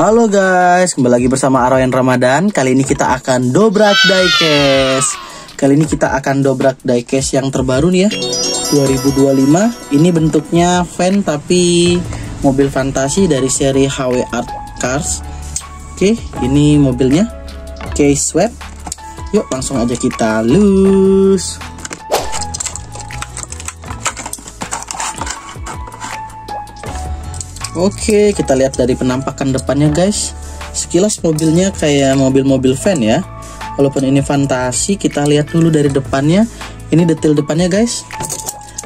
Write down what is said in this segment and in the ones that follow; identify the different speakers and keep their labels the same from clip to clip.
Speaker 1: Halo guys, kembali lagi bersama Arwain Ramadan. Kali ini kita akan dobrak diecast. Kali ini kita akan dobrak diecast yang terbaru nih ya, 2025. Ini bentuknya van tapi mobil fantasi dari seri HW Art Cars. Oke, ini mobilnya case swap. Yuk langsung aja kita lus. Oke, kita lihat dari penampakan depannya guys. Sekilas mobilnya kayak mobil-mobil van ya. Walaupun ini fantasi, kita lihat dulu dari depannya. Ini detail depannya guys.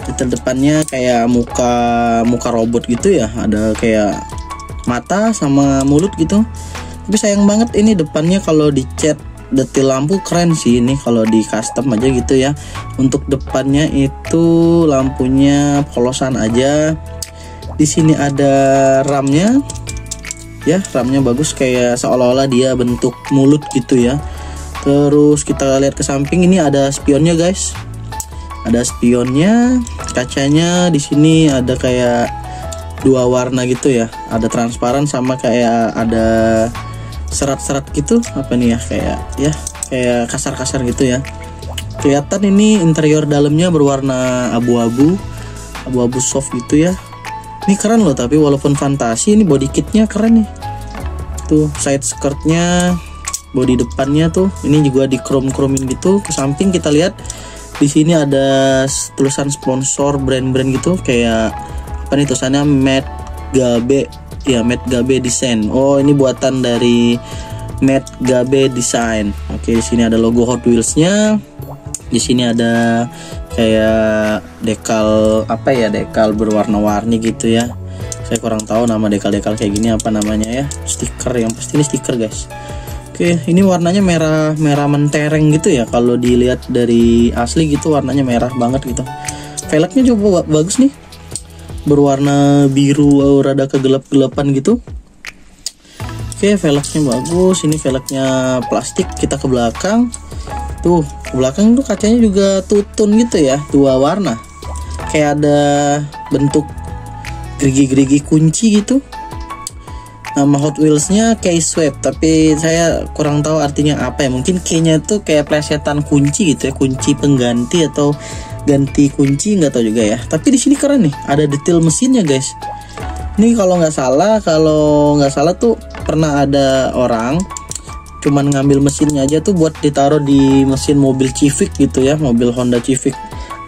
Speaker 1: Detail depannya kayak muka robot gitu ya. Ada kayak mata sama mulut gitu. Tapi sayang banget ini depannya kalau dicat detail lampu keren sih ini kalau di custom aja gitu ya. Untuk depannya itu lampunya polosan aja. Di sini ada ramnya, ya ramnya bagus kayak seolah-olah dia bentuk mulut gitu ya. Terus kita lihat ke samping ini ada spionnya guys, ada spionnya, kacanya di sini ada kayak dua warna gitu ya, ada transparan sama kayak ada serat-serat gitu apa nih ya kayak kasar-kasar gitu ya. Kelihatan ini interior dalamnya berwarna abu-abu soft gitu ya. Ini keren loh, tapi walaupun fantasi ini body kitnya keren nih. Tuh side skirtnya, body depannya tuh ini juga di chrome-chromein gitu. Ke samping kita lihat di sini ada tulisan sponsor brand-brand gitu kayak apa nih tulisannya Matt Gabe ya, Matt Gabe Design. Oh, ini buatan dari Matt Gabe Design. Oke, di sini ada logo Hot Wheels-nya. Di sini ada kayak dekal berwarna-warni gitu ya. Saya kurang tahu nama dekal-dekal kayak gini apa namanya ya. Stiker, yang pasti ini stiker guys. Oke, ini warnanya merah mentereng gitu ya. Kalau dilihat dari asli gitu warnanya merah banget gitu. Velgnya juga bagus nih, berwarna biru rada kegelap-gelapan gitu. Oke, velgnya bagus. Ini velgnya plastik. Kita ke belakang. Tuh, ke belakang tuh kacanya juga tutun gitu ya, dua warna. Kayak ada bentuk gerigi-gerigi kunci gitu. Nama Hot Wheels-nya case swap, tapi saya kurang tahu artinya apa ya. Mungkin key-nya tuh kayak plesetan kunci gitu ya, kunci pengganti atau ganti kunci, nggak tahu juga ya. Tapi di sini keren nih, ada detail mesinnya guys. Ini kalau nggak salah tuh pernah ada orang cuman ngambil mesinnya aja tuh buat ditaruh di mesin mobil Civic gitu ya, mobil Honda Civic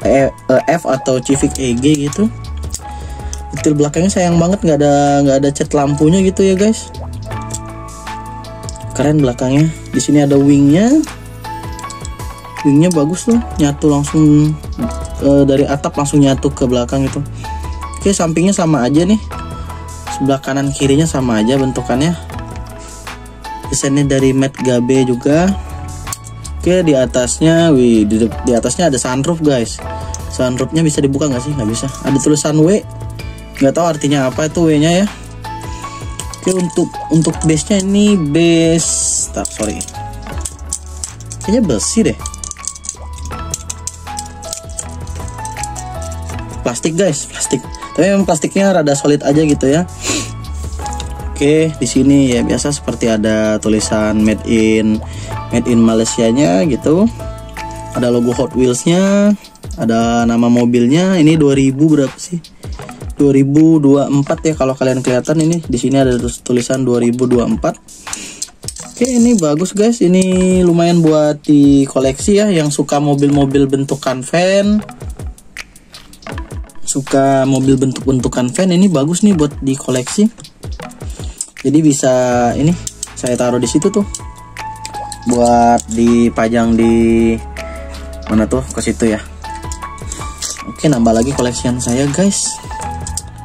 Speaker 1: F atau Civic EG gitu. Detail belakangnya sayang banget nggak ada cat lampunya gitu ya guys. Keren belakangnya. Di sini ada wingnya bagus tuh, nyatu langsung dari atap langsung nyatu ke belakang itu. Oke, sampingnya sama aja nih, sebelah kanan kirinya sama aja bentukannya. Desainnya dari Matt Gabe juga. Oke, di atasnya di atasnya ada sunroof guys. Sunroofnya bisa dibuka nggak sih? Nggak bisa. Ada tulisan W, nggak tahu artinya apa itu W-nya ya. Oke, untuk base-nya ini base kayaknya besi deh, plastik guys, plastik. Tapi memang plastiknya rada solid aja gitu ya. Oke, di sini ya biasa seperti ada tulisan made in Malaysia-nya gitu. Ada logo Hot Wheels-nya, ada nama mobilnya. Ini 2000 berapa sih? 2024 ya kalau kalian kelihatan ini. Di sini ada tulisan 2024. Oke, ini bagus guys. Ini lumayan buat di koleksi ya, yang suka mobil-mobil bentukan van. Suka mobil bentukan van, ini bagus nih buat di koleksi. Jadi bisa ini saya taruh di situ tuh buat dipajang di mana tuh, ke situ ya. Oke, nambah lagi koleksian saya guys.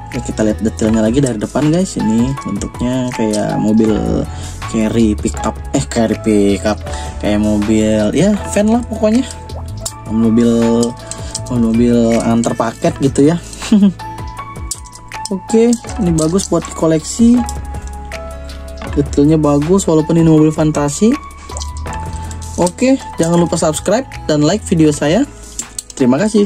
Speaker 1: Oke, kita lihat detailnya lagi dari depan guys. Ini bentuknya kayak mobil carry pickup kayak mobil ya van lah pokoknya, mobil antar paket gitu ya. Oke, ini bagus buat di koleksi. Detailnya bagus walaupun ini mobil fantasi. Oke, jangan lupa subscribe dan like video saya. Terima kasih.